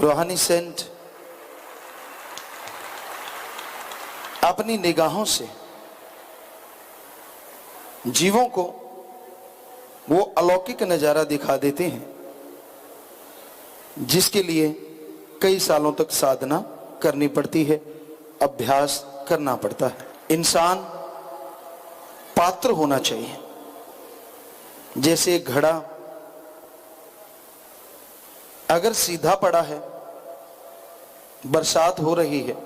रूहानी सेंट अपनी निगाहों से जीवों को वो अलौकिक नजारा दिखा देते हैं जिसके लिए कई सालों तक साधना करनी पड़ती है, अभ्यास करना पड़ता है। इंसान पात्र होना चाहिए। जैसे घड़ा अगर सीधा पड़ा है, बरसात हो रही है,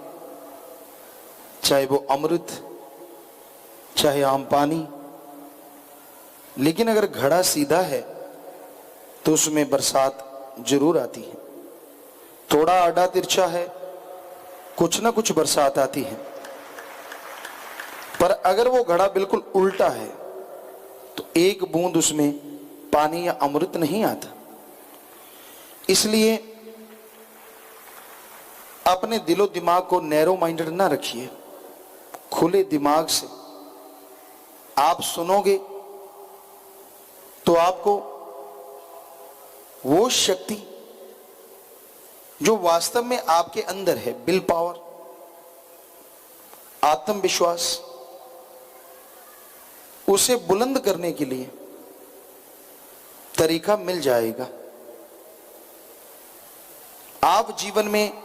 चाहे वो अमृत चाहे आम पानी, लेकिन अगर घड़ा सीधा है तो उसमें बरसात जरूर आती है। थोड़ा आड़ा तिरछा है, कुछ ना कुछ बरसात आती है। पर अगर वो घड़ा बिल्कुल उल्टा है तो एक बूंद उसमें पानी या अमृत नहीं आता। इसलिए अपने दिलो दिमाग को नैरो माइंडेड ना रखिए। खुले दिमाग से आप सुनोगे तो आपको वो शक्ति जो वास्तव में आपके अंदर है, विल पावर, आत्मविश्वास, उसे बुलंद करने के लिए तरीका मिल जाएगा। आप जीवन में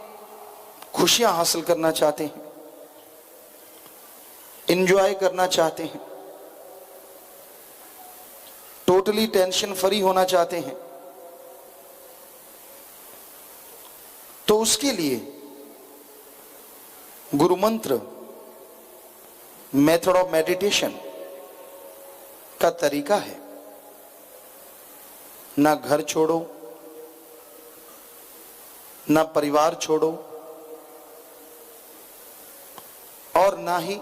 खुशियां हासिल करना चाहते हैं, एंजॉय करना चाहते हैं, टोटली टेंशन फ्री होना चाहते हैं, तो उसके लिए गुरु मंत्र, मेथड ऑफ मेडिटेशन का तरीका है। ना घर छोड़ो, ना परिवार छोड़ो, और ना ही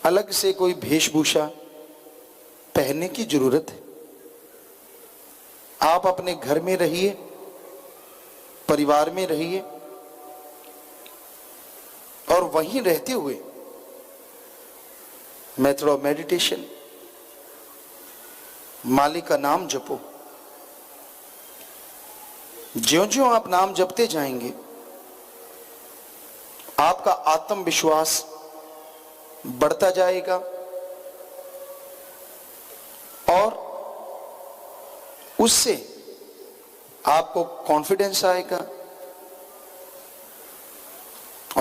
अलग से कोई वेशभूषा पहनने की जरूरत है। आप अपने घर में रहिए, परिवार में रहिए, और वहीं रहते हुए मेथड ऑफ मेडिटेशन, मालिक का नाम जपो। ज्यों-ज्यों आप नाम जपते जाएंगे, आपका आत्मविश्वास बढ़ता जाएगा और उससे आपको कॉन्फिडेंस आएगा,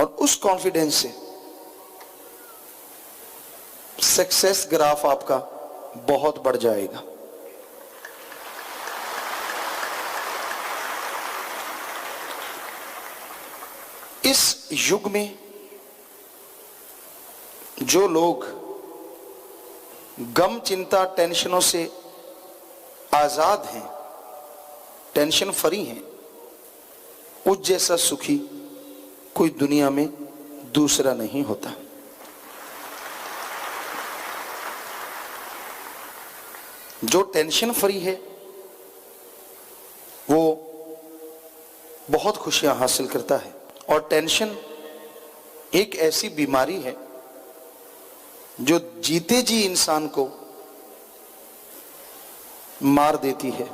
और उस कॉन्फिडेंस से सक्सेस ग्राफ आपका बहुत बढ़ जाएगा। इस युग में जो लोग गम, चिंता, टेंशनों से आजाद हैं, टेंशन फ्री हैं, उस जैसा सुखी कोई दुनिया में दूसरा नहीं होता। जो टेंशन फ्री है वो बहुत खुशियां हासिल करता है। और टेंशन एक ऐसी बीमारी है जो जीते जी इंसान को मार देती है।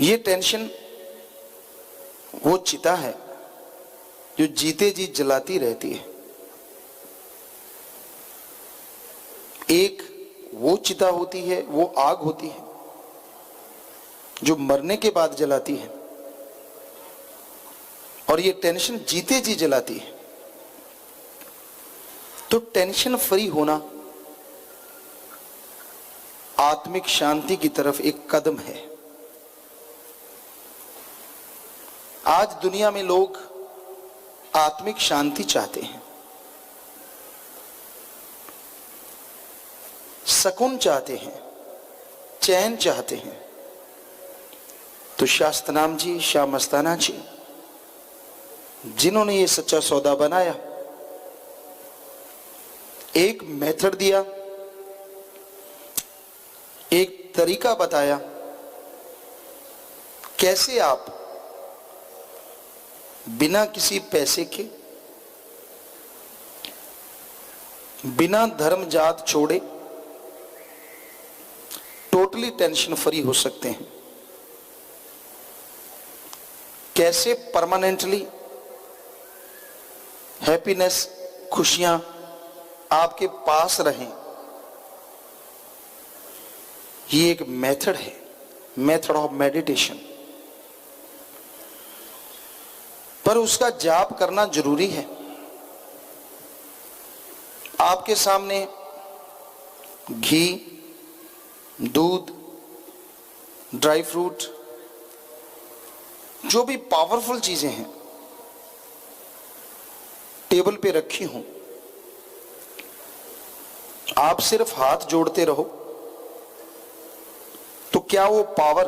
ये टेंशन वो चिता है जो जीते जी जलाती रहती है। एक वो चिता होती है, वो आग होती है जो मरने के बाद जलाती है, और ये टेंशन जीते जी जलाती है। तो टेंशन फ्री होना आत्मिक शांति की तरफ एक कदम है। आज दुनिया में लोग आत्मिक शांति चाहते हैं, सुकून चाहते हैं, चैन चाहते हैं। तो शास्त्रनाम जी, शाह मस्ताना जी, जिन्होंने ये सच्चा सौदा बनाया, एक मेथड दिया, एक तरीका बताया कैसे आप बिना किसी पैसे के, बिना धर्म जात छोड़े, टोटली टेंशन फ्री हो सकते हैं। कैसे परमानेंटली हैप्पीनेस, खुशियां आपके पास रहें, ये एक मेथड है, मेथड ऑफ मेडिटेशन। पर उसका जाप करना जरूरी है। आपके सामने घी, दूध, ड्राई फ्रूट, जो भी पावरफुल चीजें हैं टेबल पे रखी हों, आप सिर्फ हाथ जोड़ते रहो, तो क्या वो पावर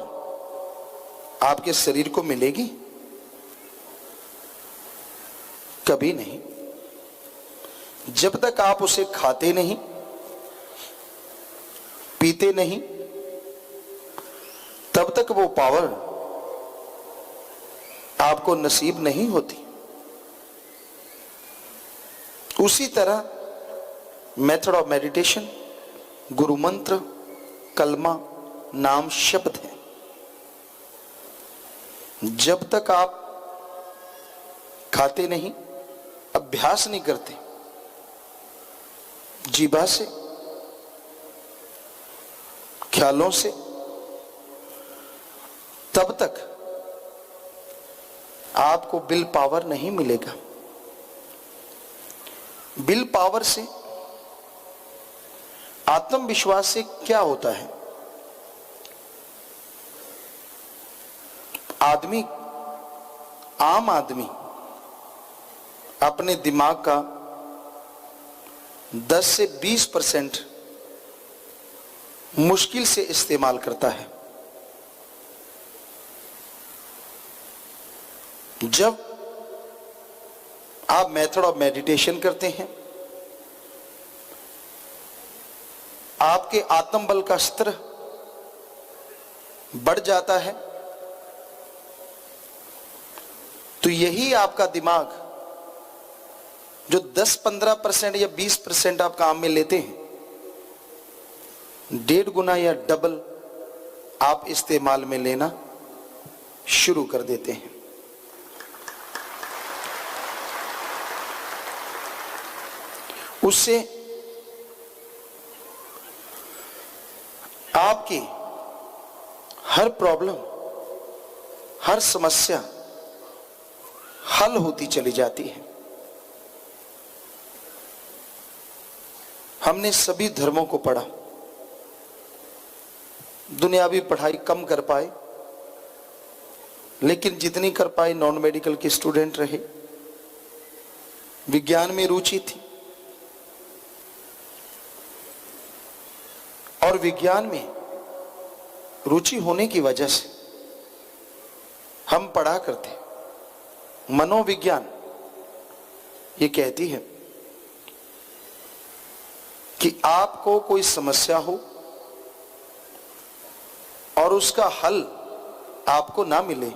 आपके शरीर को मिलेगी? कभी नहीं। जब तक आप उसे खाते नहीं, पीते नहीं, तब तक वो पावर आपको नसीब नहीं होती। उसी तरह मेथड ऑफ मेडिटेशन गुरु मंत्र, कलमा, नाम, शब्द है। जब तक आप खाते नहीं, अभ्यास नहीं करते जीभा से, ख्यालों से, तब तक आपको विल पावर नहीं मिलेगा। विल पावर से, आत्मविश्वास से क्या होता है? आदमी, आम आदमी अपने दिमाग का 10 से 20% मुश्किल से इस्तेमाल करता है। जब आप मेथड ऑफ मेडिटेशन करते हैं, आपके आत्मबल का स्तर बढ़ जाता है, तो यही आपका दिमाग जो 10-15% या 20% आप काम में लेते हैं, 1.5 गुना या डबल आप इस्तेमाल में लेना शुरू कर देते हैं। उससे आपकी हर प्रॉब्लम, हर समस्या हल होती चली जाती है। हमने सभी धर्मों को पढ़ा, दुनियावी पढ़ाई कम कर पाए, लेकिन जितनी कर पाए नॉन मेडिकल के स्टूडेंट रहे। विज्ञान में रुचि थी, और विज्ञान में रुचि होने की वजह से हम पढ़ा करते। मनोविज्ञान ये कहती है कि आपको कोई समस्या हो और उसका हल आपको ना मिले,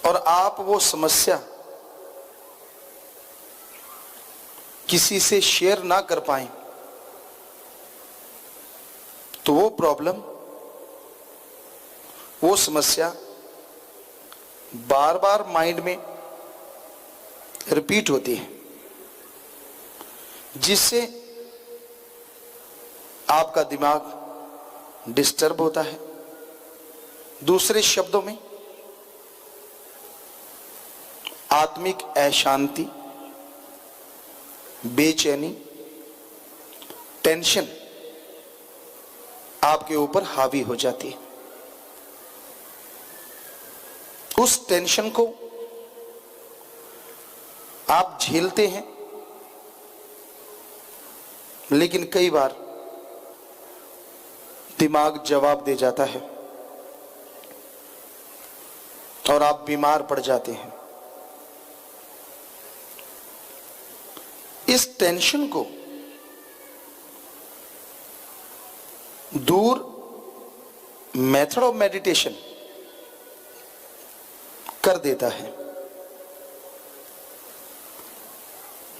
और आप वो समस्या किसी से शेयर ना कर पाए, तो वो प्रॉब्लम, वो समस्या बार बार माइंड में रिपीट होती है, जिससे आपका दिमाग डिस्टर्ब होता है। दूसरे शब्दों में, आत्मिक अशांति, बेचैनी, टेंशन आपके ऊपर हावी हो जाती है। उस टेंशन को आप झेलते हैं, लेकिन कई बार दिमाग जवाब दे जाता है और आप बीमार पड़ जाते हैं। इस टेंशन को दूर मेथड ऑफ मेडिटेशन कर देता है।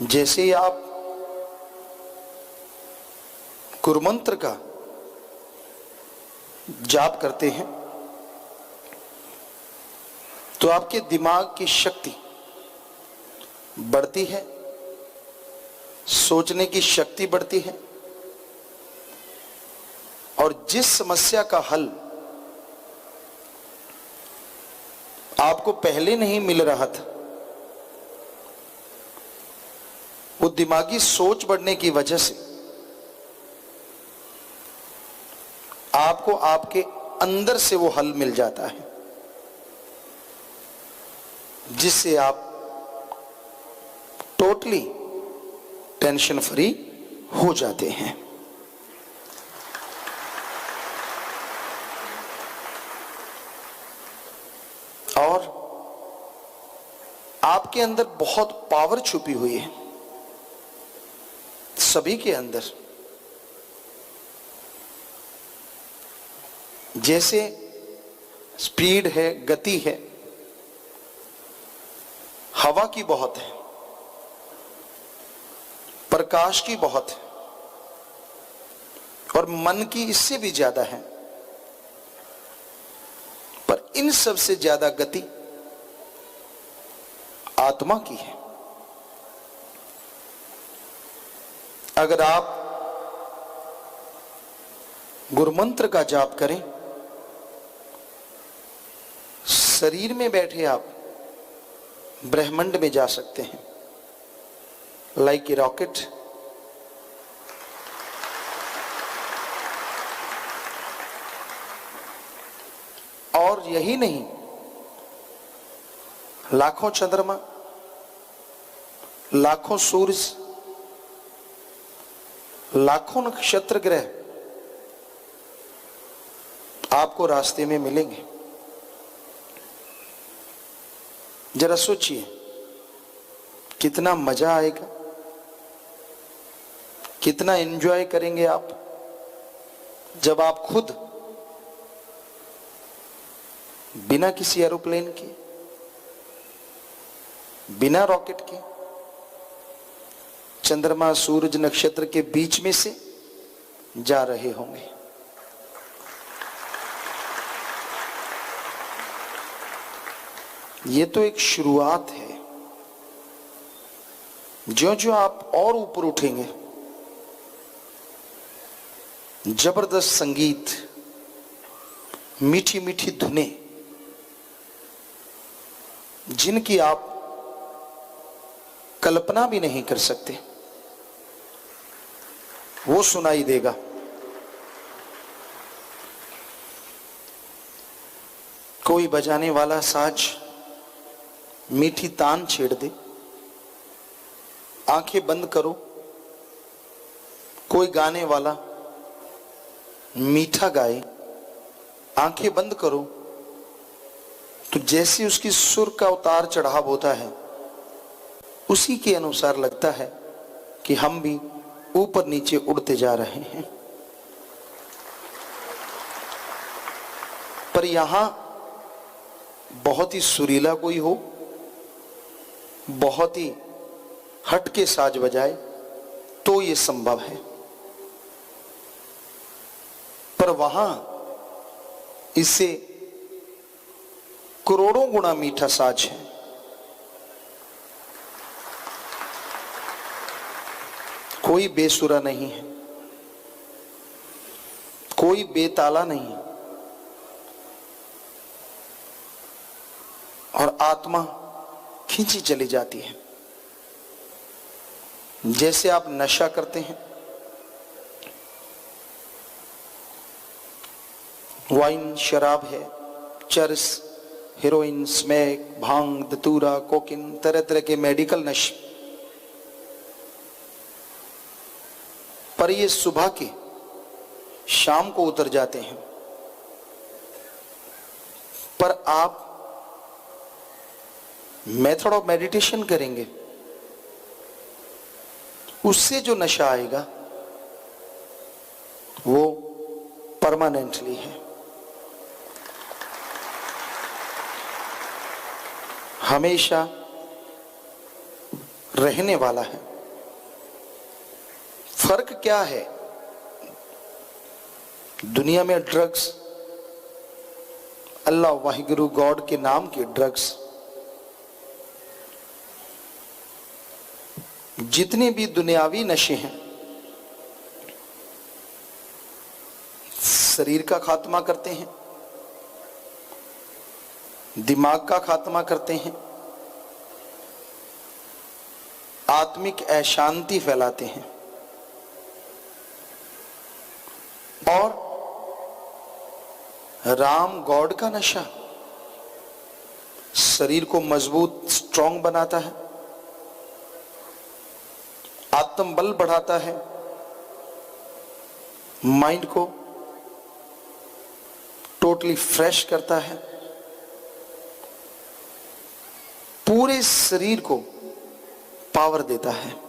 जैसे ही आप गुरुमंत्र का जाप करते हैं तो आपके दिमाग की शक्ति बढ़ती है, सोचने की शक्ति बढ़ती है, और जिस समस्या का हल आपको पहले नहीं मिल रहा था, वो दिमागी सोच बढ़ने की वजह से आपको आपके अंदर से वो हल मिल जाता है, जिससे आप टोटली टेंशन फ्री हो जाते हैं। और आपके अंदर बहुत पावर छुपी हुई है, सभी के अंदर। जैसे स्पीड है, गति है, हवा की बहुत है, प्रकाश की बहुत है, और मन की इससे भी ज्यादा है। पर इन सब से ज्यादा गति आत्मा की है। अगर आप गुरुमंत्र का जाप करें, शरीर में बैठे आप ब्रह्मांड में जा सकते हैं, लाइक ए रॉकेट। और यही नहीं, लाखों चंद्रमा, लाखों सूरज, लाखों नक्षत्र ग्रह आपको रास्ते में मिलेंगे। जरा सोचिए कितना मजा आएगा, कितना एंजॉय करेंगे आप जब आप खुद बिना किसी एरोप्लेन के, बिना रॉकेट के, चंद्रमा सूरज नक्षत्र के बीच में से जा रहे होंगे। ये तो एक शुरुआत है। जो जो आप और ऊपर उठेंगे, जबरदस्त संगीत, मीठी मीठी धुनें, जिनकी आप कल्पना भी नहीं कर सकते, वो सुनाई देगा। कोई बजाने वाला साज मीठी तान छेड़ दे, आंखें बंद करो, कोई गाने वाला मीठा गाए, आंखें बंद करो, तो जैसे उसकी सुर का उतार चढ़ाव होता है, उसी के अनुसार लगता है कि हम भी ऊपर नीचे उड़ते जा रहे हैं। पर यहां बहुत ही सुरीला कोई हो, बहुत ही हटके साज बजाए, तो ये संभव है। पर वहां इससे करोड़ों गुना मीठा साज है। कोई बेसुरा नहीं है, कोई बेताला नहीं है, और आत्मा खींची चली जाती है। जैसे आप नशा करते हैं, वाइन शराब है, चरस, हेरोइन, स्मैक, भांग, धतूरा, कोकिन, तरह तरह के मेडिकल नशे, पर ये सुबह के शाम को उतर जाते हैं। पर आप मेथड ऑफ मेडिटेशन करेंगे, उससे जो नशा आएगा वो परमानेंटली है, हमेशा रहने वाला है। फर्क क्या है दुनिया में ड्रग्स, अल्लाह वाहिगुरु गॉड के नाम के ड्रग्स, जितने भी दुनियावी नशे हैं, शरीर का खात्मा करते हैं, दिमाग का खात्मा करते हैं, आत्मिक अशांति फैलाते हैं और राम गॉड का नशा शरीर को मजबूत स्ट्रांग बनाता है, आत्मबल बढ़ाता है, माइंड को टोटली फ्रेश करता है, पूरे शरीर को पावर देता है।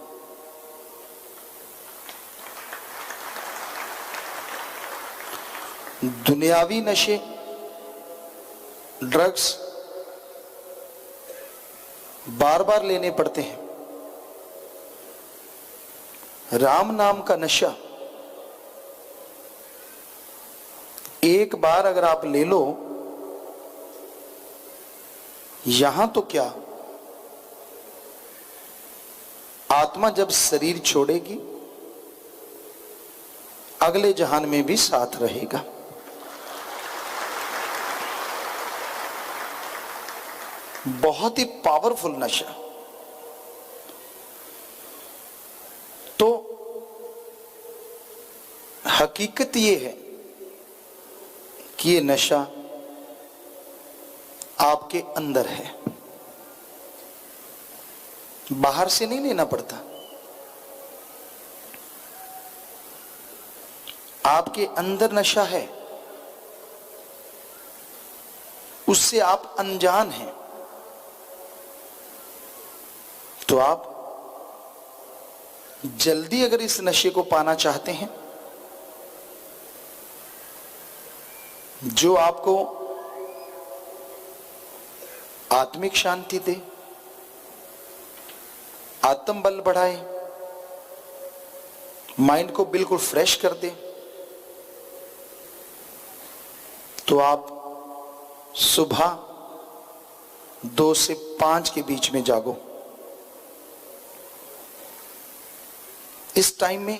दुनियावी नशे, ड्रग्स बार बार लेने पड़ते हैं। राम नाम का नशा एक बार अगर आप ले लो, यहां तो क्या, आत्मा जब शरीर छोड़ेगी अगले जहान में भी साथ रहेगा। बहुत ही पावरफुल नशा। तो हकीकत ये है कि ये नशा आपके अंदर है, बाहर से नहीं लेना पड़ता। आपके अंदर नशा है, उससे आप अनजान हैं। तो आप जल्दी अगर इस नशे को पाना चाहते हैं जो आपको आत्मिक शांति दे, आत्मबल बढ़ाए, माइंड को बिल्कुल फ्रेश कर दे, तो आप सुबह 2 से 5 के बीच में जागो। इस टाइम में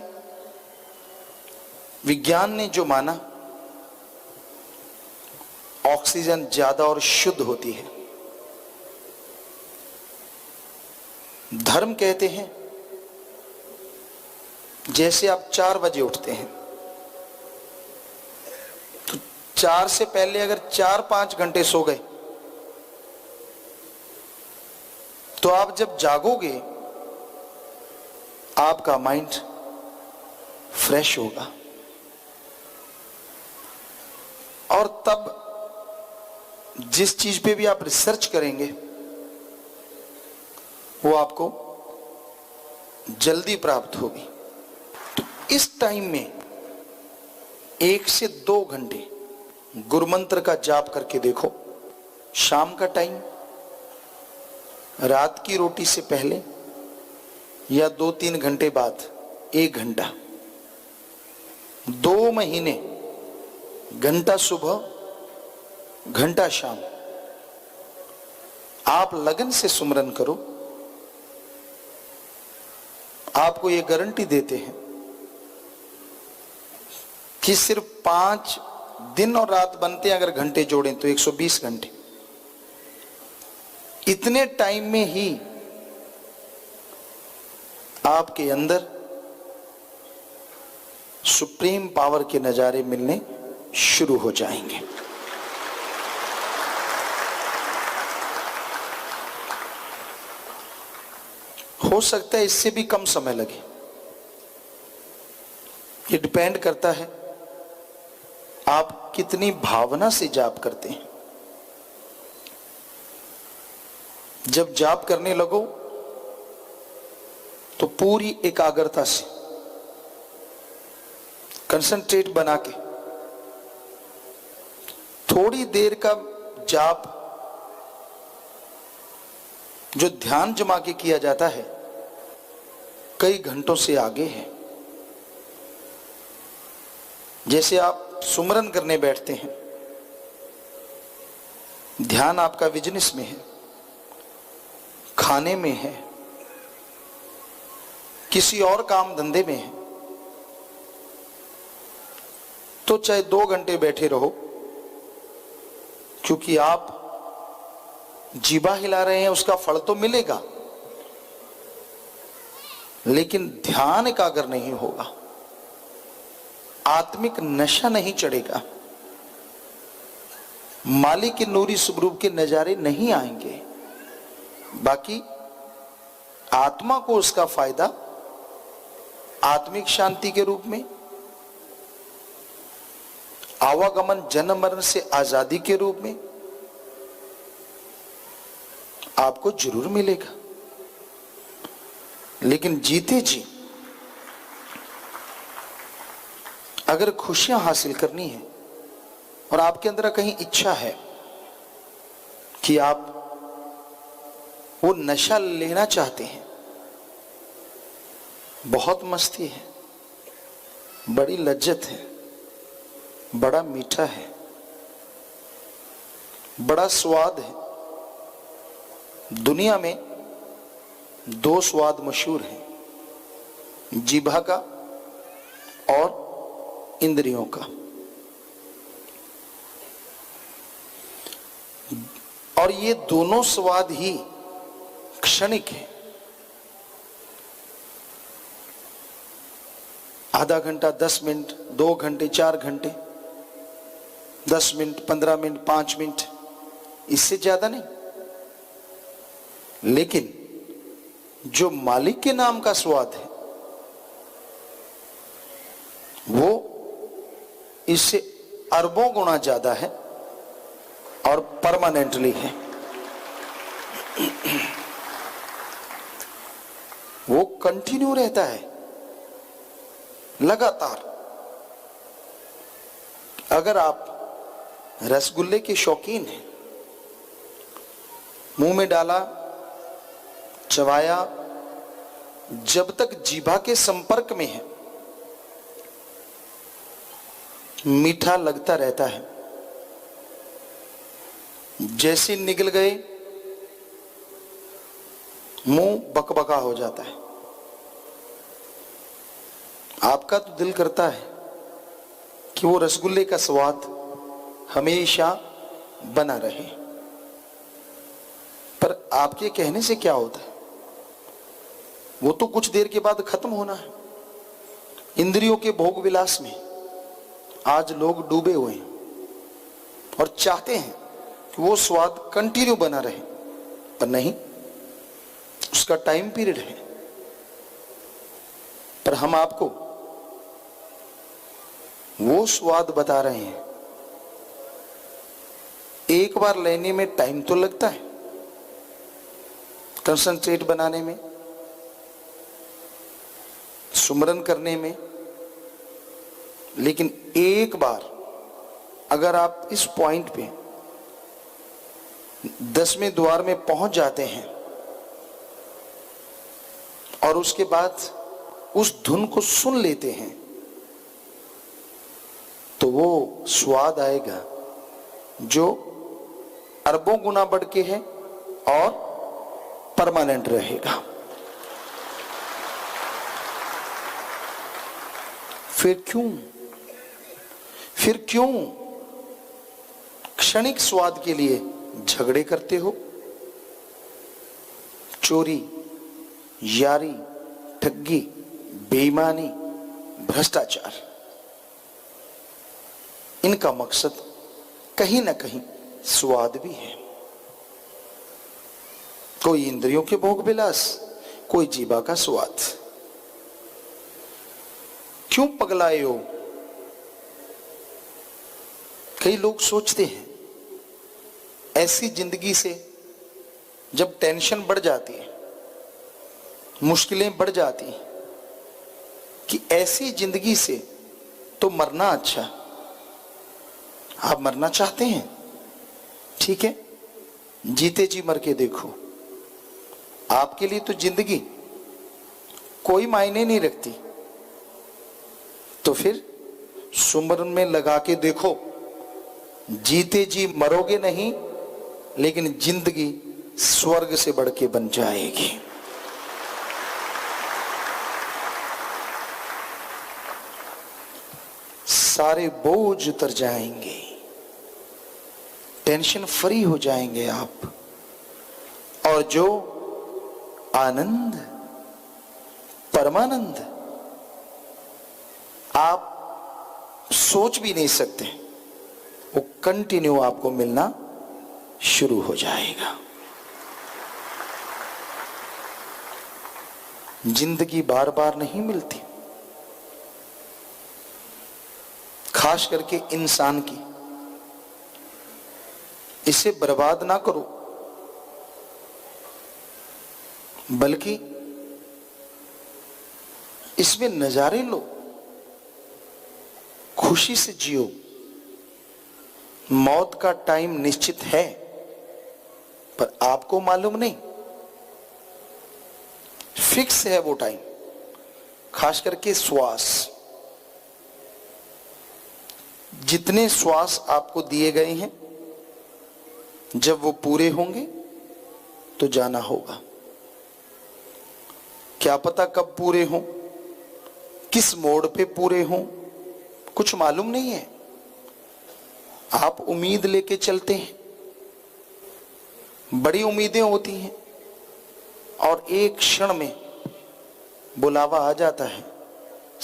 विज्ञान ने जो माना, ऑक्सीजन ज्यादा और शुद्ध होती है। धर्म कहते हैं जैसे आप 4 बजे उठते हैं तो 4 से पहले अगर 4-5 घंटे सो गए तो आप जब जागोगे आपका माइंड फ्रेश होगा और तब जिस चीज पे भी आप रिसर्च करेंगे वो आपको जल्दी प्राप्त होगी। तो इस टाइम में 1 से 2 घंटे गुरुमंत्र का जाप करके देखो। शाम का टाइम, रात की रोटी से पहले या 2-3 घंटे बाद 1 घंटा, 2 महीने, घंटा सुबह घंटा शाम, आप लगन से सुमरन करो। आपको ये गारंटी देते हैं कि सिर्फ 5 दिन और रात बनते अगर घंटे जोड़ें तो 120 घंटे। इतने टाइम में ही आपके अंदर सुप्रीम पावर के नजारे मिलने शुरू हो जाएंगे। हो सकता है इससे भी कम समय लगे, ये डिपेंड करता है आप कितनी भावना से जाप करते हैं। जब जाप करने लगो तो पूरी एकाग्रता से कंसंट्रेट बना के थोड़ी देर का जाप जो ध्यान जमा के किया जाता है कई घंटों से आगे है। जैसे आप सुमरन करने बैठते हैं, ध्यान आपका बिजनेस में है, खाने में है, किसी और काम धंधे में है, तो चाहे 2 घंटे बैठे रहो, क्योंकि आप जीभा हिला रहे हैं, उसका फल तो मिलेगा, लेकिन ध्यान एकाग्र नहीं होगा, आत्मिक नशा नहीं चढ़ेगा, मालिक के नूरी स्वरूप के नजारे नहीं आएंगे। बाकी आत्मा को उसका फायदा आत्मिक शांति के रूप में, आवागमन जन्म मरण से आजादी के रूप में आपको जरूर मिलेगा। लेकिन जीते जी अगर खुशियां हासिल करनी है और आपके अंदर कहीं इच्छा है कि आप वो नशा लेना चाहते हैं, बहुत मस्ती है, बड़ी लज्जत है, बड़ा मीठा है, बड़ा स्वाद है। दुनिया में 2 स्वाद मशहूर हैं, जीभा का और इंद्रियों का। और ये दोनों स्वाद ही क्षणिक है। आधा घंटा, 10 मिनट, 2 घंटे, 4 घंटे, 10 मिनट, 15 मिनट, 5 मिनट, इससे ज्यादा नहीं। लेकिन जो मालिक के नाम का स्वाद है वो इससे अरबों गुना ज्यादा है और परमानेंटली है। वो कंटिन्यू रहता है लगातार। अगर आप रसगुल्ले के शौकीन हैं, मुंह में डाला, चबाया, जब तक जीभा के संपर्क में है मीठा लगता रहता है। जैसे निगल गए मुंह बकबका हो जाता है। आपका तो दिल करता है कि वो रसगुल्ले का स्वाद हमेशा बना रहे, पर आपके कहने से क्या होता है? वो तो कुछ देर के बाद खत्म होना है। इंद्रियों के भोग विलास में आज लोग डूबे हुए हैं और चाहते हैं कि वो स्वाद कंटिन्यू बना रहे, पर नहीं, उसका टाइम पीरियड है। पर हम आपको वो स्वाद बता रहे हैं। एक बार लेने में टाइम तो लगता है, कंसंट्रेट बनाने में, सुमरन करने में, लेकिन एक बार अगर आप इस पॉइंट पे 10वें द्वार में पहुंच जाते हैं और उसके बाद उस धुन को सुन लेते हैं, तो वो स्वाद आएगा जो अरबों गुना बढ़ के है और परमानेंट रहेगा। फिर क्यों क्षणिक स्वाद के लिए झगड़े करते हो? चोरी, यारी, ठगी, बेईमानी, भ्रष्टाचार, इनका मकसद कहीं ना कहीं स्वाद भी है। कोई इंद्रियों के भोग विलास, कोई जीवा का स्वाद। क्यों पगलाए हो? कई लोग सोचते हैं ऐसी जिंदगी से जब टेंशन बढ़ जाती है, मुश्किलें बढ़ जाती हैं, कि ऐसी जिंदगी से तो मरना अच्छा। आप मरना चाहते हैं, ठीक है, जीते जी मर के देखो। आपके लिए तो जिंदगी कोई मायने नहीं रखती, तो फिर सुमरन में लगा के देखो, जीते जी मरोगे नहीं, लेकिन जिंदगी स्वर्ग से बढ़ के बन जाएगी। सारे बोझ उतर जाएंगे, टेंशन फ्री हो जाएंगे आप, और जो आनंद, परमानंद आप सोच भी नहीं सकते, वो कंटिन्यू आपको मिलना शुरू हो जाएगा। जिंदगी बार बार नहीं मिलती, खास करके इंसान की। इसे बर्बाद ना करो, बल्कि इसमें नजारे लो, खुशी से जियो। मौत का टाइम निश्चित है, पर आपको मालूम नहीं, फिक्स है वो टाइम। खास करके श्वास, जितने श्वास आपको दिए गए हैं, जब वो पूरे होंगे तो जाना होगा। क्या पता कब पूरे हों, किस मोड़ पे पूरे हों, कुछ मालूम नहीं है। आप उम्मीद लेके चलते हैं, बड़ी उम्मीदें होती हैं, और एक क्षण में बुलावा आ जाता है,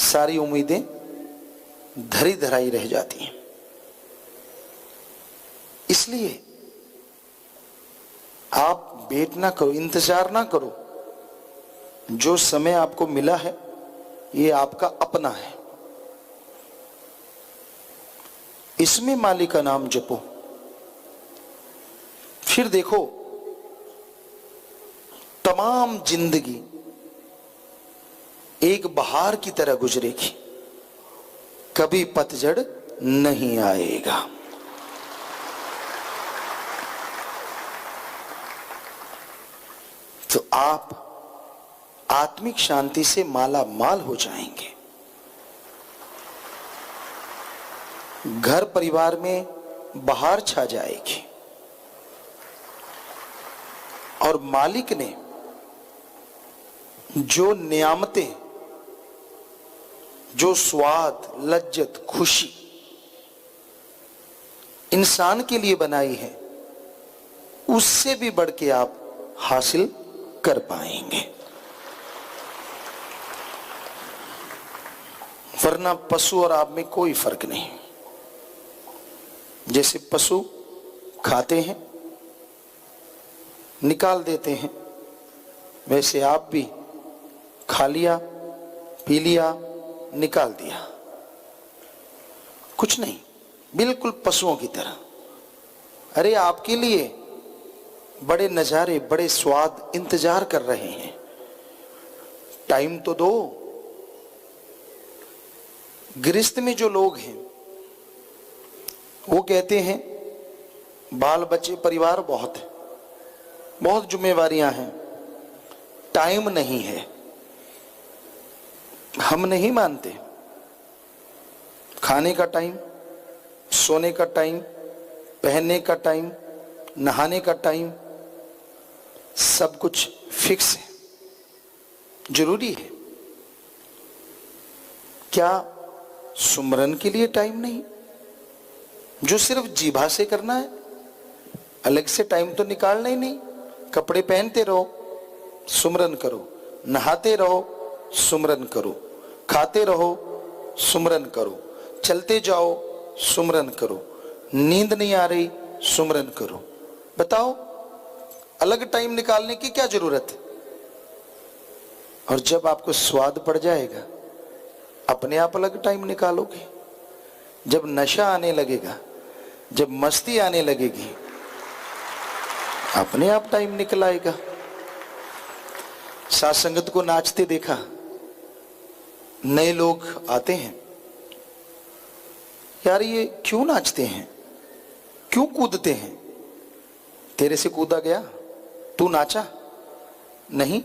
सारी उम्मीदें धरी धराई रह जाती हैं। इसलिए आप वेट ना करो, इंतजार ना करो। जो समय आपको मिला है, ये आपका अपना है, इसमें मालिक का नाम जपो। फिर देखो, तमाम जिंदगी एक बहार की तरह गुजरेगी, कभी पतझड़ नहीं आएगा। तो आप आत्मिक शांति से माला माल हो जाएंगे। घर परिवार में बहार छा जाएगी, और मालिक ने जो नियामतें, जो स्वाद, लज्जत, खुशी इंसान के लिए बनाई है, उससे भी बढ़ के आप हासिल कर पाएंगे। वरना पशु और आप में कोई फर्क नहीं। जैसे पशु खाते हैं, निकाल देते हैं, वैसे आप भी खा लिया, पी लिया, निकाल दिया, कुछ नहीं, बिल्कुल पशुओं की तरह। अरे आपके लिए बड़े नजारे, बड़े स्वाद इंतजार कर रहे हैं, टाइम तो दो। गृहस्थ में जो लोग हैं, वो कहते हैं बाल बच्चे, परिवार बहुत है, बहुत जिम्मेवारियां हैं, टाइम नहीं है। हम नहीं मानते। खाने का टाइम, सोने का टाइम, पहनने का टाइम, नहाने का टाइम, सब कुछ फिक्स है, जरूरी है। क्या सुमरन के लिए टाइम नहीं, जो सिर्फ जीभा से करना है? अलग से टाइम तो निकालना ही नहीं। कपड़े पहनते रहो, सुमरन करो, नहाते रहो, सुमरन करो, खाते रहो, सुमरन करो, चलते जाओ, सुमरन करो, नींद नहीं आ रही, सुमरन करो। बताओ, अलग टाइम निकालने की क्या जरूरत है? और जब आपको स्वाद पड़ जाएगा, अपने आप अलग टाइम निकालोगे। जब नशा आने लगेगा, जब मस्ती आने लगेगी, अपने आप टाइम निकल आएगा। साथ संगत को नाचते देखा, नए लोग आते हैं, यार ये क्यों नाचते हैं, क्यों कूदते हैं? तेरे से कूदा गया, तू नाचा नहीं,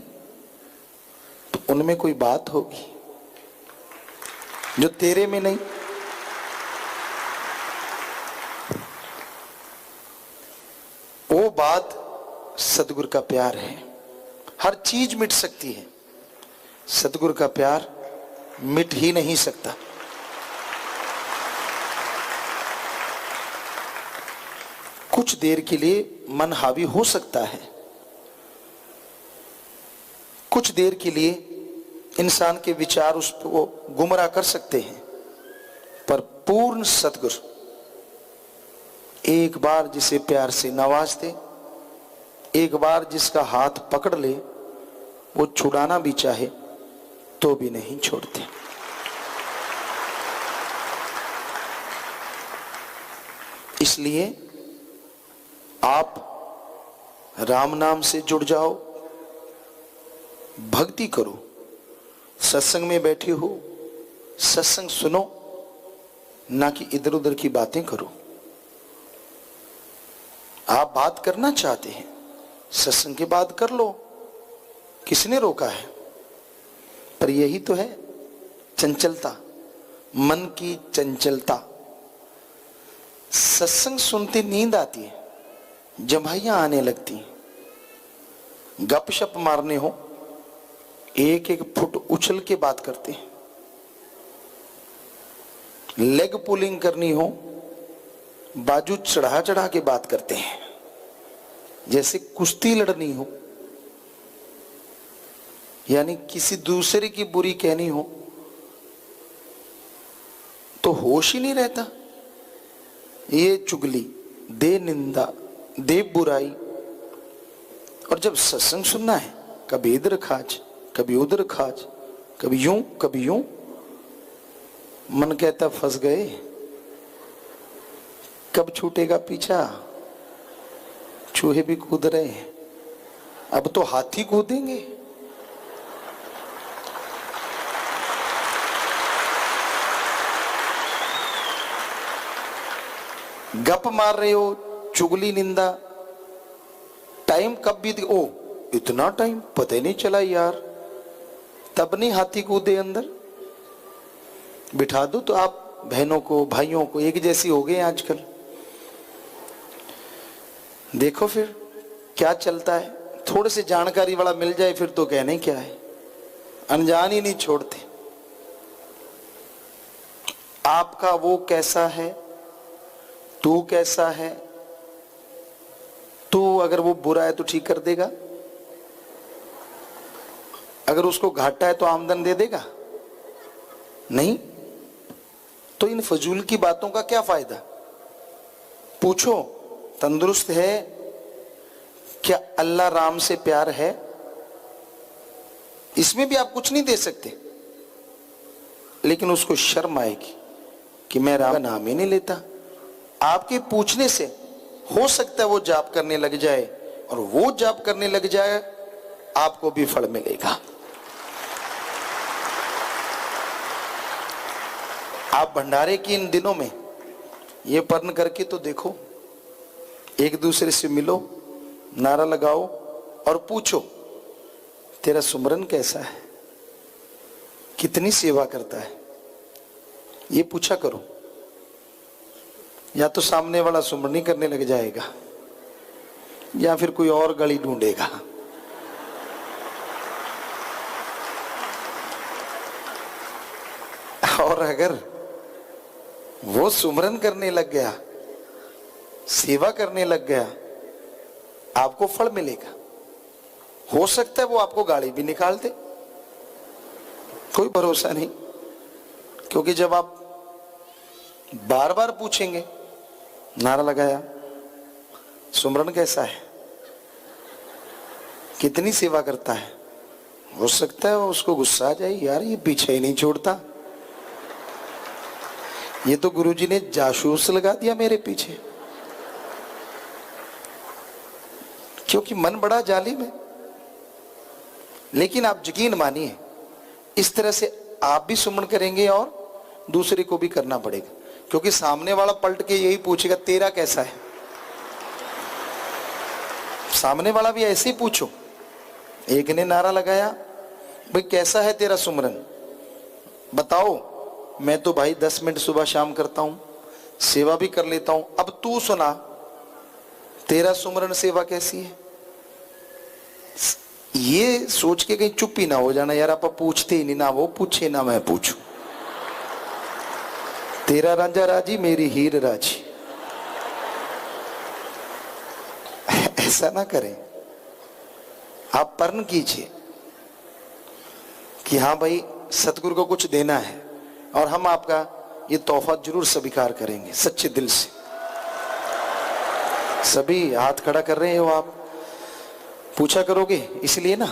तो उनमें कोई बात होगी जो तेरे में नहीं। वो बात सतगुरु का प्यार है। हर चीज मिट सकती है, सतगुरु का प्यार मिट ही नहीं सकता। कुछ देर के लिए मन हावी हो सकता है, कुछ देर के लिए इंसान के विचार उसको गुमराह कर सकते हैं, पर पूर्ण सतगुरु एक बार जिसे प्यार से नवाज दे, एक बार जिसका हाथ पकड़ ले, वो छुड़ाना भी चाहे तो भी नहीं छोड़ते। इसलिए आप राम नाम से जुड़ जाओ, भक्ति करो, सत्संग में बैठे हो सत्संग सुनो, ना कि इधर उधर की बातें करो। आप बात करना चाहते हैं, सत्संग के बाद कर लो, किसने रोका है? पर यही तो है चंचलता, मन की चंचलता। सत्संग सुनते नींद आती है, जम्हाइयां आने लगती हैं, गपशप मारने हो एक एक फुट उछल के बात करते हैं, लेग पुलिंग करनी हो बाजू चढ़ा चढ़ा के बात करते हैं, जैसे कुश्ती लड़नी हो, यानी किसी दूसरे की बुरी कहनी हो तो होश ही नहीं रहता। ये चुगली, दे निंदा, दे बुराई। और जब सत्संग सुनना है, कभी इधर खाज, कभी उधर खाज, कभी यूं कभी यूं, मन कहता फंस गए, कब छूटेगा पीछा। चूहे भी कूद रहे हैं, अब तो हाथी कूदेंगे। गप मार रहे हो, चुगली निंदा, टाइम कब बीत, ओ इतना टाइम पता ही नहीं चला यार, तब नहीं हाथी कूदे अंदर। बिठा दो तो आप बहनों को भाइयों को एक जैसी हो गए आजकल। देखो फिर क्या चलता है, थोड़े से जानकारी वाला मिल जाए फिर तो कहने क्या है, अनजान ही नहीं छोड़ते। आपका वो कैसा है, तू कैसा है, तू अगर वो बुरा है तो ठीक कर देगा, अगर उसको घाटा है तो आमदन दे देगा? नहीं। तो इन फजूल की बातों का क्या फायदा? पूछो, तंदुरुस्त है क्या? अल्लाह राम से प्यार है? इसमें भी आप कुछ नहीं दे सकते, लेकिन उसको शर्म आएगी कि मैं राम का नाम ही नहीं लेता। आपके पूछने से हो सकता है वो जाप करने लग जाए, और वो जाप करने लग जाए आपको भी फल मिलेगा। आप भंडारे की इन दिनों में ये पर्ण करके तो देखो, एक दूसरे से मिलो, नारा लगाओ और पूछो तेरा सुमरन कैसा है, कितनी सेवा करता है, ये पूछा करो। या तो सामने वाला सुमरनी करने लग जाएगा, या फिर कोई और गली ढूंढेगा। और अगर वो सुमरन करने लग गया, सेवा करने लग गया, आपको फल मिलेगा। हो सकता है वो आपको गाड़ी भी निकाल दे, कोई भरोसा नहीं। क्योंकि जब आप बार बार पूछेंगे, नारा लगाया, सुमरन कैसा है, कितनी सेवा करता है, हो सकता है उसको गुस्सा आ जाए, यार ये पीछे ही नहीं छोड़ता, ये तो गुरुजी ने जासूस लगा दिया मेरे पीछे। क्योंकि मन बड़ा जालिम है। लेकिन आप यकीन मानिए, इस तरह से आप भी सुमन करेंगे और दूसरे को भी करना पड़ेगा, क्योंकि सामने वाला पलट के यही पूछेगा तेरा कैसा है। सामने वाला भी ऐसे ही पूछो। एक ने नारा लगाया, भाई कैसा है तेरा सुमरन, बताओ। मैं तो भाई 10 मिनट सुबह शाम करता हूं, सेवा भी कर लेता हूं, अब तू सुना तेरा सुमरन सेवा कैसी है, ये सोच के कहीं चुप ही ना हो जाना, यार आप पूछते ही नहीं, ना वो पूछे ना मैं पूछूं। तेरा रांझा राजी मेरी हीर राजी, ऐसा ना करें। आप प्रण कीजिए कि हाँ भाई सतगुरु को कुछ देना है और हम आपका ये तोहफा जरूर स्वीकार करेंगे सच्चे दिल से। सभी हाथ खड़ा कर रहे हो, आप पूछा करोगे इसलिए ना,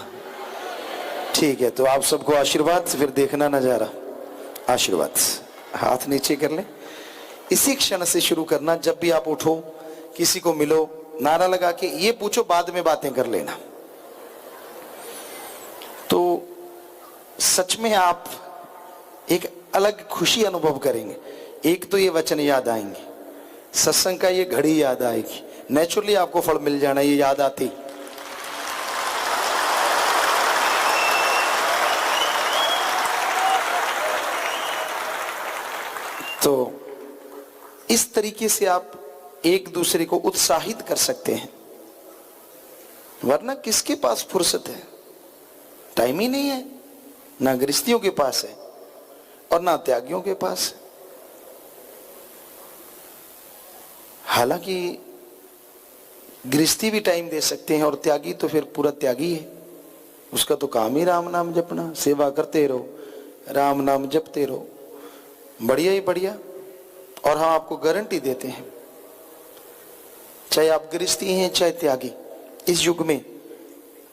ठीक है। तो आप सबको आशीर्वाद, फिर देखना नजारा। आशीर्वाद, हाथ नीचे कर ले। इसी क्षण से शुरू करना, जब भी आप उठो किसी को मिलो, नारा लगा के ये पूछो, बाद में बातें कर लेना। तो सच में आप एक अलग खुशी अनुभव करेंगे। एक तो ये वचन याद आएंगे, सत्संग का ये घड़ी याद आएगी, नेचुरली आपको फल मिल जाना ये याद आती। तो इस तरीके से आप एक दूसरे को उत्साहित कर सकते हैं, वरना किसके पास फुर्सत है, टाइम ही नहीं है। ना गृहस्थियों के पास है और ना त्यागियों के पास है। हालांकि गृहस्थी भी टाइम दे सकते हैं और त्यागी तो फिर पूरा त्यागी है, उसका तो काम ही राम नाम जपना, सेवा करते रहो, राम नाम जपते रहो, बढ़िया ही बढ़िया। और हम आपको गारंटी देते हैं, चाहे आप गृहस्थी हैं चाहे त्यागी, इस युग में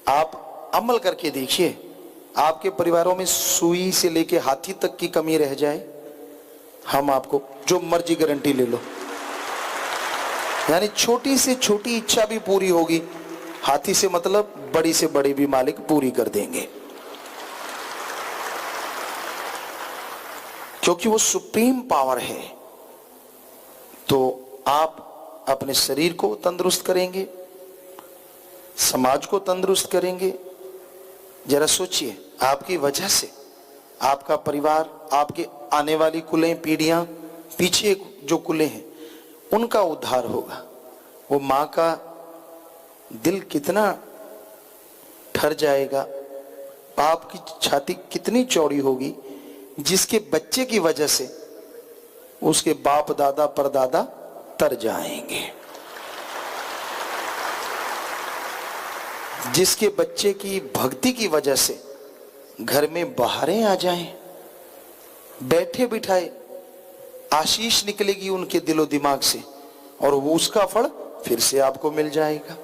आप अमल करके देखिए, आपके परिवारों में सुई से लेके हाथी तक की कमी रह जाए, हम आपको जो मर्जी गारंटी ले लो, यानी छोटी से छोटी इच्छा भी पूरी होगी, हाथी से मतलब बड़ी से बड़ी भी मालिक पूरी कर देंगे, क्योंकि वो सुप्रीम पावर है। तो आप अपने शरीर को तंदुरुस्त करेंगे, समाज को तंदुरुस्त करेंगे। जरा सोचिए, आपकी वजह से आपका परिवार, आपके आने वाली कुलें, पीढ़ियां, पीछे जो कुलें हैं उनका उद्धार होगा। वो मां का दिल कितना ठर जाएगा, बाप की छाती कितनी चौड़ी होगी, जिसके बच्चे की वजह से उसके बाप दादा परदादा तर जाएंगे, जिसके बच्चे की भक्ति की वजह से घर में बहारें आ जाएं, बैठे बिठाए आशीष निकलेगी उनके दिलो दिमाग से, और वो उसका फल फिर से आपको मिल जाएगा।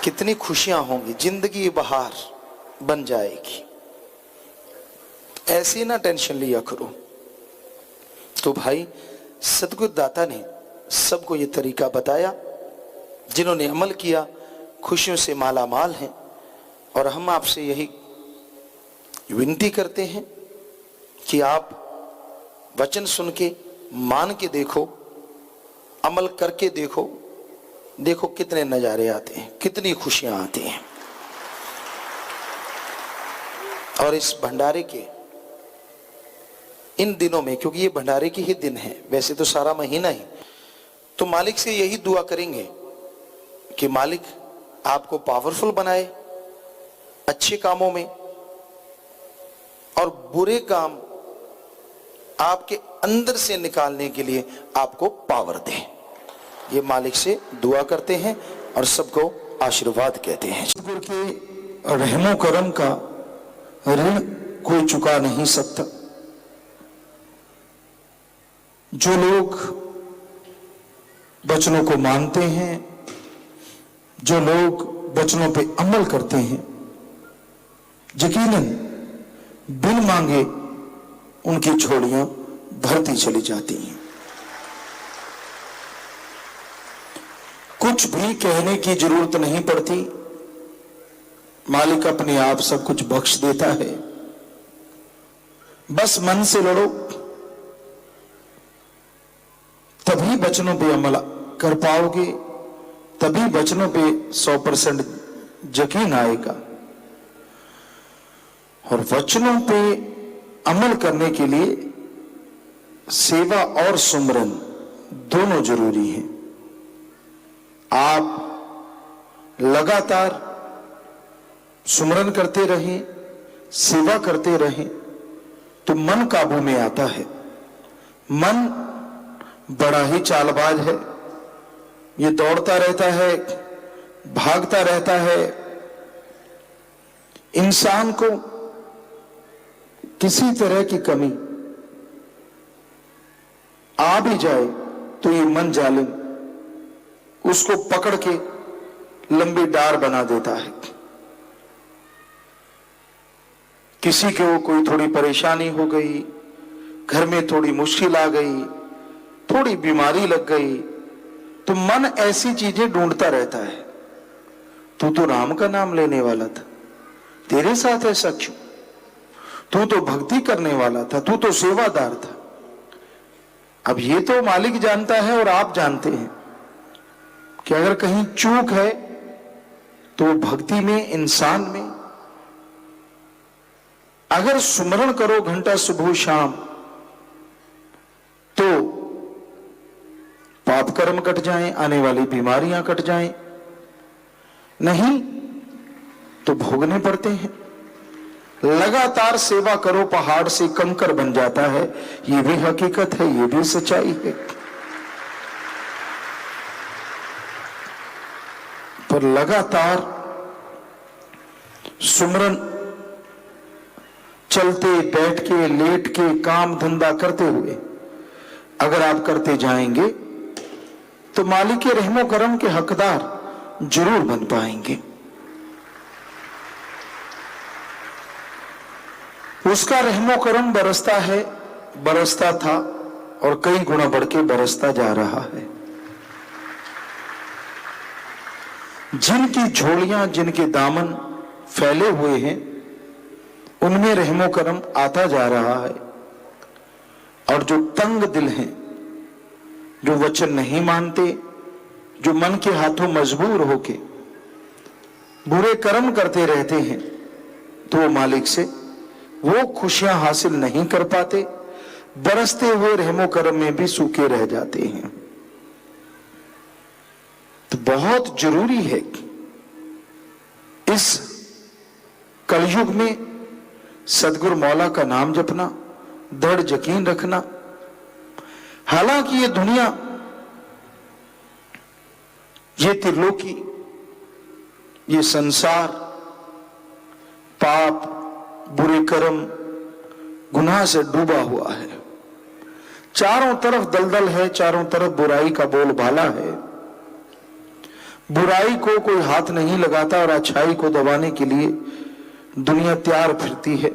कितनी खुशियां होंगी, जिंदगी बहार बन जाएगी। ऐसी ना टेंशन लिया करो। तो भाई सतगुरु दाता ने सबको ये तरीका बताया, जिन्होंने अमल किया खुशियों से माला माल हैं। और हम आपसे यही विनती करते हैं कि आप वचन सुन के मान के देखो, अमल करके देखो, देखो कितने नजारे आते हैं, कितनी खुशियां आती हैं। और इस भंडारे के इन दिनों में, क्योंकि ये भंडारे के ही दिन है, वैसे तो सारा महीना ही, तो मालिक से यही दुआ करेंगे कि मालिक आपको पावरफुल बनाए अच्छे कामों में, और बुरे काम आपके अंदर से निकालने के लिए आपको पावर दे। ये मालिक से दुआ करते हैं और सबको आशीर्वाद कहते हैं। सतगुरु के रहमो करम का ऋण कोई चुका नहीं सकता। जो लोग वचनों को मानते हैं, जो लोग वचनों पे अमल करते हैं, यकीनन बिन मांगे उनकी झोलियां भरती चली जाती हैं। कुछ भी कहने की जरूरत नहीं पड़ती, मालिक अपने आप सब कुछ बख्श देता है। बस मन से लड़ो, तभी वचनों पे अमल कर पाओगे, तभी वचनों पे 100% यकीन आएगा। और वचनों पे अमल करने के लिए सेवा और सुमरन दोनों जरूरी है। आप लगातार सुमरन करते रहें, सेवा करते रहें, तो मन काबू में आता है। मन बड़ा ही चालबाज है, ये दौड़ता रहता है, भागता रहता है। इंसान को किसी तरह की कमी आ भी जाए तो ये मन जालिम उसको पकड़ के लंबी डार बना देता है। किसी को कोई थोड़ी परेशानी हो गई, घर में थोड़ी मुश्किल आ गई, थोड़ी बीमारी लग गई, तो मन ऐसी चीजें ढूंढता रहता है। तू तो राम का नाम लेने वाला था, तेरे साथ ऐसा क्यों? तू तो भक्ति करने वाला था, तू तो सेवादार था। अब ये तो मालिक जानता है और आप जानते हैं कि अगर कहीं चूक है तो भक्ति में, इंसान में। अगर सुमरण करो घंटा सुबह शाम तो पाप कर्म कट जाएं, आने वाली बीमारियां कट जाएं, नहीं तो भोगने पड़ते हैं। लगातार सेवा करो, पहाड़ से कंकर बन जाता है, ये भी हकीकत है, ये भी सच्चाई है। पर लगातार सुमरन चलते, बैठ के, लेट के, काम धंधा करते हुए अगर आप करते जाएंगे तो मालिक के रहमो करम के हकदार जरूर बन पाएंगे। उसका रहमो करम बरसता है, बरसता था और कई गुना बढ़ के बरसता जा रहा है। जिनकी झोलियां, जिनके दामन फैले हुए हैं, उनमें रहमो करम आता जा रहा है। और जो तंग दिल हैं, जो वचन नहीं मानते, जो मन के हाथों मजबूर होके बुरे कर्म करते रहते हैं, तो मालिक से वो खुशियां हासिल नहीं कर पाते, बरसते हुए रहमो करम में भी सूखे रह जाते हैं। तो बहुत जरूरी है इस कलयुग में सदगुरु मौला का नाम जपना, दृढ़ यकीन रखना। हालांकि ये दुनिया, ये त्रिलोकी, ये संसार पाप, बुरे कर्म, गुनाह से डूबा हुआ है। चारों तरफ दलदल है, चारों तरफ बुराई का बोलबाला है। बुराई को कोई हाथ नहीं लगाता और अच्छाई को दबाने के लिए दुनिया तैयार फिरती है।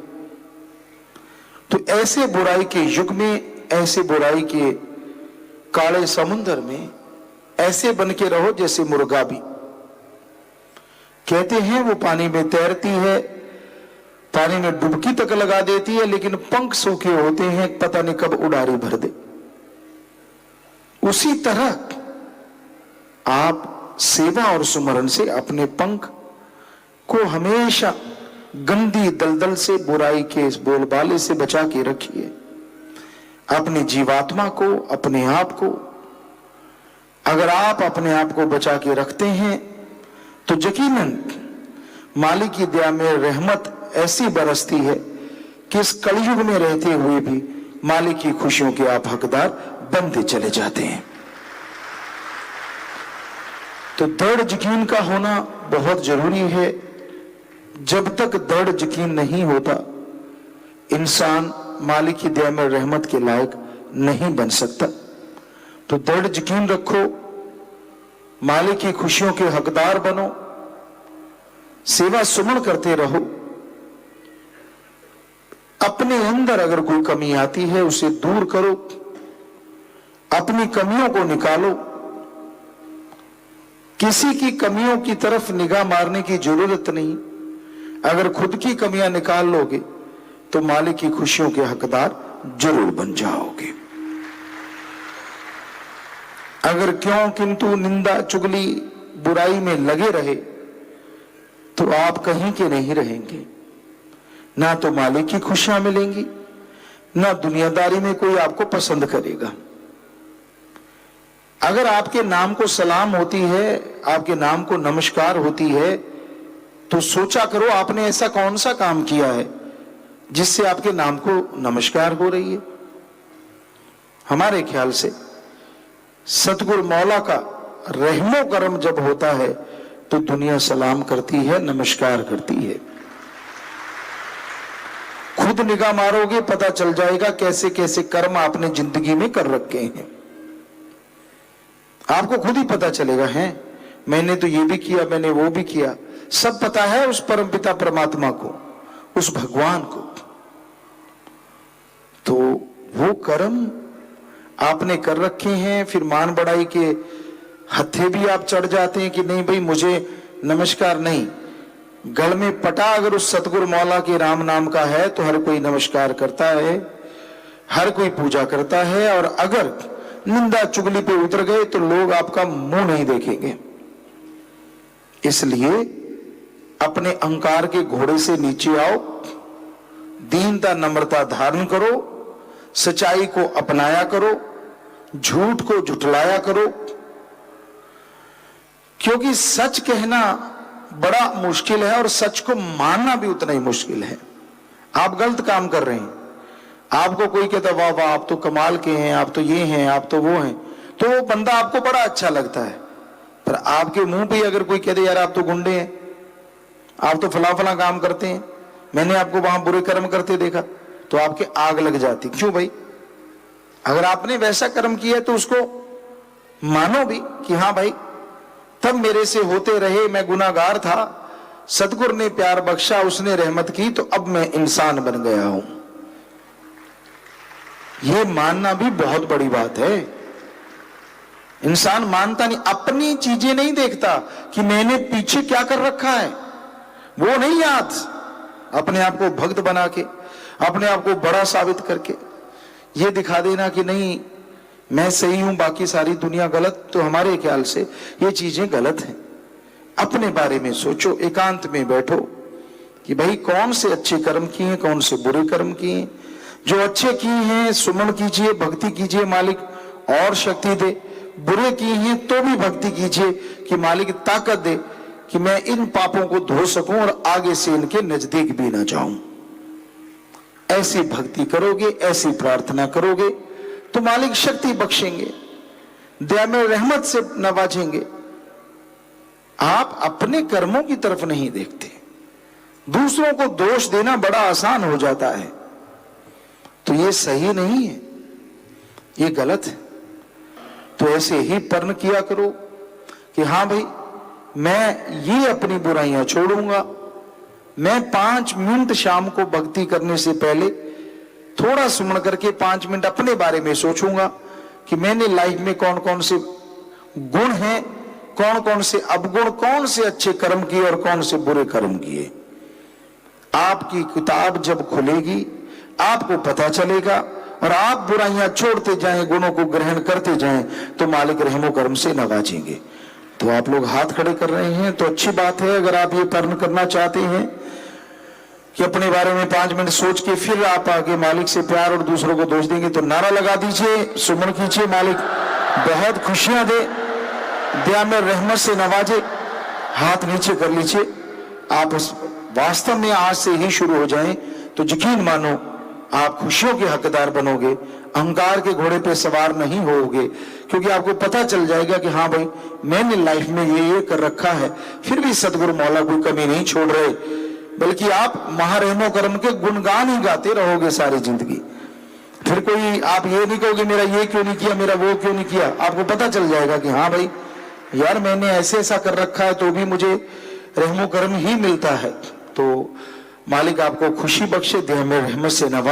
तो ऐसे बुराई के युग में, ऐसे बुराई के काले समुद्र में ऐसे बन के रहो जैसे मुर्गा भी। कहते हैं वो पानी में तैरती है, पानी में डुबकी तक लगा देती है, लेकिन पंख सूखे होते हैं, पता नहीं कब उड़ारी भर दे। उसी तरह आप सेवा और सुमरन से अपने पंख को हमेशा गंदी दलदल से, बुराई के इस बोलबाले से बचा के रखिए। अपनी जीवात्मा को, अपने आप को, अगर आप अपने आप को बचा के रखते हैं तो यकीनन मालिक की दया में रहमत ऐसी बरसती है कि इस कलयुग में रहते हुए भी मालिक की खुशियों के आप हकदार बनते चले जाते हैं। तो दृढ़ यकीन का होना बहुत जरूरी है। जब तक दृढ़ यकीन नहीं होता, इंसान मालिक की दया में रहमत के लायक नहीं बन सकता। तो दृढ़ यकीन रखो, मालिक की खुशियों के हकदार बनो, सेवा सुमन करते रहो। अपने अंदर अगर कोई कमी आती है उसे दूर करो, अपनी कमियों को निकालो। किसी की कमियों की तरफ निगाह मारने की जरूरत नहीं। अगर खुद की कमियां निकाल लोगे तो मालिक की खुशियों के हकदार जरूर बन जाओगे। अगर क्यों किंतु, निंदा, चुगली, बुराई में लगे रहे तो आप कहीं के नहीं रहेंगे। ना तो मालिक की खुशियां मिलेंगी, ना दुनियादारी में कोई आपको पसंद करेगा। अगर आपके नाम को सलाम होती है, आपके नाम को नमस्कार होती है, तो सोचा करो आपने ऐसा कौन सा काम किया है जिससे आपके नाम को नमस्कार हो रही है। हमारे ख्याल से सतगुरु मौला का रहमो करम जब होता है तो दुनिया सलाम करती है, नमस्कार करती है। खुद निगाह मारोगे पता चल जाएगा कैसे कैसे कर्म आपने जिंदगी में कर रखे हैं। आपको खुद ही पता चलेगा, है मैंने तो ये भी किया, मैंने वो भी किया। सब पता है उस परमपिता परमात्मा को, उस भगवान को। तो वो कर्म आपने कर रखे हैं, फिर मान बढ़ाई के हत्थे भी आप चढ़ जाते हैं कि नहीं भाई मुझे नमस्कार नहीं। गल में पटा अगर उस सतगुरु मौला के राम नाम का है तो हर कोई नमस्कार करता है, हर कोई पूजा करता है। और अगर निंदा चुगली पे उतर गए तो लोग आपका मुंह नहीं देखेंगे। इसलिए अपने अहंकार के घोड़े से नीचे आओ, दीनता नम्रता धारण करो, सच्चाई को अपनाया करो, झूठ को झुठलाया करो। क्योंकि सच कहना बड़ा मुश्किल है और सच को मानना भी उतना ही मुश्किल है। आप गलत काम कर रहे हैं, आपको कोई कहता वाह वाह आप तो कमाल के हैं, आप तो ये हैं, आप तो वो हैं, तो वो बंदा आपको बड़ा अच्छा लगता है। पर आपके मुंह पे अगर कोई कहते यार आप तो गुंडे हैं, आप तो फला फला काम करते हैं, मैंने आपको वहां बुरे कर्म करते देखा, तो आपके आग लग जाती। क्यों भाई? अगर आपने वैसा कर्म किया तो उसको मानो भी कि हाँ भाई तब मेरे से होते रहे, मैं गुनाहगार था, सतगुरु ने प्यार बख्शा, उसने रहमत की, तो अब मैं इंसान बन गया हूं। यह मानना भी बहुत बड़ी बात है। इंसान मानता नहीं, अपनी चीजें नहीं देखता कि मैंने पीछे क्या कर रखा है, वो नहीं याद। अपने आप को भक्त बना के, अपने आप को बड़ा साबित करके ये दिखा देना कि नहीं मैं सही हूं बाकी सारी दुनिया गलत, तो हमारे ख्याल से ये चीजें गलत हैं। अपने बारे में सोचो, एकांत में बैठो कि भाई कौन से अच्छे कर्म किए हैं, कौन से बुरे कर्म किए हैं। जो अच्छे किए हैं सुमन कीजिए, भक्ति कीजिए, मालिक और शक्ति दे। बुरे किए हैं तो भी भक्ति कीजिए कि मालिक ताकत दे कि मैं इन पापों को धो सकूं और आगे से इनके नजदीक भी ना जाऊं। ऐसी भक्ति करोगे, ऐसी प्रार्थना करोगे तो मालिक शक्ति बख्शेंगे, दया में रहमत से नवाजेंगे। आप अपने कर्मों की तरफ नहीं देखते, दूसरों को दोष देना बड़ा आसान हो जाता है, तो ये सही नहीं है, ये गलत है। तो ऐसे ही प्रण किया करो कि हाँ भाई मैं ये अपनी बुराइयां छोड़ूंगा। मैं 5 मिनट शाम को भक्ति करने से पहले थोड़ा सुमन करके 5 मिनट अपने बारे में सोचूंगा कि मैंने लाइफ में कौन कौन से गुण हैं, कौन कौन से अवगुण, कौन से अच्छे कर्म किए और कौन से बुरे कर्म किए। आपकी किताब जब खुलेगी आपको पता चलेगा और आप बुराइयां छोड़ते जाएं, गुणों को ग्रहण करते जाएं, तो मालिक रहमो करम से नवाजेंगे। तो आप लोग हाथ खड़े कर रहे हैं तो अच्छी बात है। अगर आप ये प्रण करना चाहते हैं कि अपने बारे में 5 मिनट सोच के फिर आप आगे मालिक से प्यार और दूसरों को दोष देंगे, तो नारा लगा दीजिए, सुमन कीजिए, मालिक बहुत खुशियां दे, दया में रहमत से नवाजे। हाथ नीचे कर लीजिए। आप वास्तव में आज से ही शुरू हो जाएं तो यकीन मानो आप खुशियों के हकदार बनोगे, अहंकार के घोड़े पे सवार नहीं होगे, क्योंकि आपको पता चल जाएगा कि हाँ भाई मैंने लाइफ में ये कर रखा है, फिर भी सतगुरु मौला कोई कमी नहीं छोड़ रहे, बल्कि आप महारहमो करम के गुणगान ही गाते रहोगे सारी जिंदगी। फिर कोई आप ये नहीं कहोगे मेरा ये क्यों नहीं किया, मेरा वो क्यों नहीं किया। आपको पता चल जाएगा कि हाँ भाई यार मैंने ऐसे ऐसा कर रखा है तो भी मुझे रहमो करम ही मिलता है। तो मालिक आपको खुशी बख्शे, देह में रहमत से नवाजे।